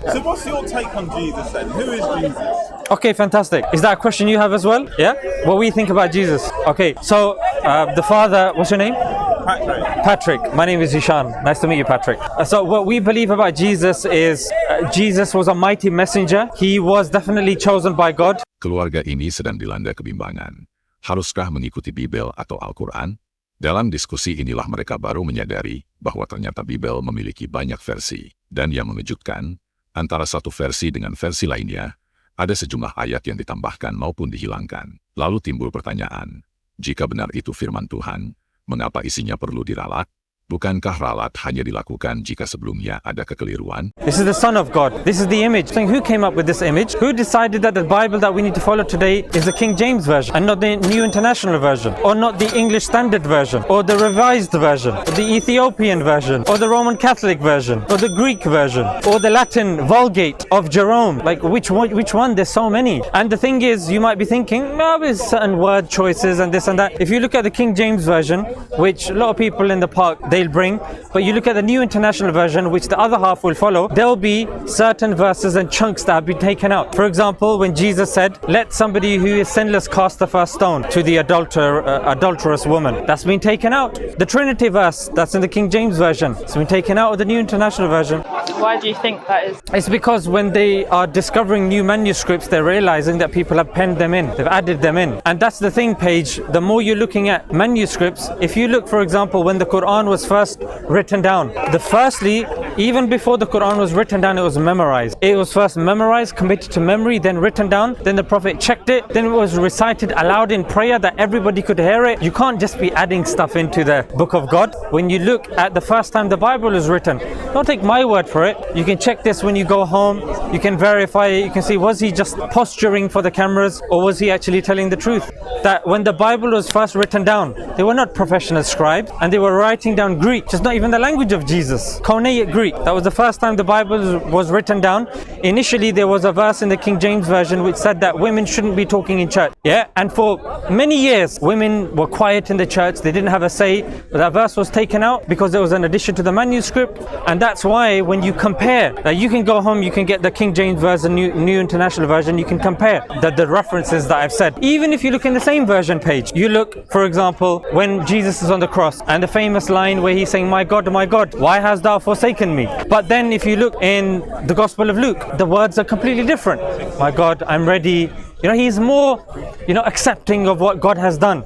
So what's your take on Jesus then? Who is Jesus? Okay, fantastic. Is that a question you have as well? Yeah? What we think about Jesus? Okay, so the father, what's your name? Patrick. My name is Ishan. Nice to meet you, Patrick. So what we believe about Jesus is Jesus was a mighty messenger. He was definitely chosen by God. Keluarga ini sedang dilanda kebimbangan. Haruskah mengikuti Bibel atau Al-Qur'an? Dalam diskusi inilah mereka baru menyadari bahwa ternyata Bibel memiliki banyak versi. Dan yang mengejutkan, antara satu versi dengan versi lainnya, ada sejumlah ayat yang ditambahkan maupun dihilangkan. Lalu timbul pertanyaan, jika benar itu firman Tuhan, mengapa isinya perlu diralat? Bukankah ralat hanya dilakukan jika sebelumnya ada kekeliruan? This is the Son of God. This is the image. So who came up with this image? Who decided that the Bible that we need to follow today is the King James Version and not the New International Version, or not the English Standard Version, or the Revised Version, or the Ethiopian Version, or the Roman Catholic Version, or the Greek Version, or the Latin Vulgate of Jerome? Like which one? There's so many. And the thing is, you might be thinking, no, there's certain word choices and this and that. If you look at the King James Version, which a lot of people in the park, they'll bring, but you look at the New International Version, which the other half will follow, there'll be certain verses and chunks that have been taken out. For example, when Jesus said, let somebody who is sinless cast the first stone to the adulterous woman, that's been taken out. The Trinity verse that's in the King James Version, it's been taken out of the New International Version. Why do you think that is? It's because when they are discovering new manuscripts, they're realizing that people have penned them in, they've added them in. And that's the thing, Paige, the more you're looking at manuscripts, if you look, for example, when the Qur'an was first written down, firstly, even before the Qur'an was written down, it was memorized. It was first memorized, committed to memory, then written down, then the Prophet checked it, then it was recited aloud in prayer that everybody could hear it. You can't just be adding stuff into the book of God. When you look at the first time the Bible was written, don't take my word for it. You can check this when you go home, you can verify it, you can see, was he just posturing for the cameras, or was he actually telling the truth? That when the Bible was first written down, they were not professional scribes, and they were writing down Greek, just not even the language of Jesus. Koine Greek. That was the first time the Bible was written down. Initially, there was a verse in the King James Version which said that women shouldn't be talking in church. Yeah, and for many years, women were quiet in the church. They didn't have a say. But that verse was taken out because there was an addition to the manuscript, and that's why when you compare, you can go home, you can get the King James Version, New International Version. You can compare the references that I've said. Even if you look in the same version page, you look, for example, when Jesus is on the cross, and the famous line where he's saying, my God, why hast thou forsaken me? But then if you look in the Gospel of Luke, the words are completely different. My God, I'm ready. He's more, accepting of what God has done.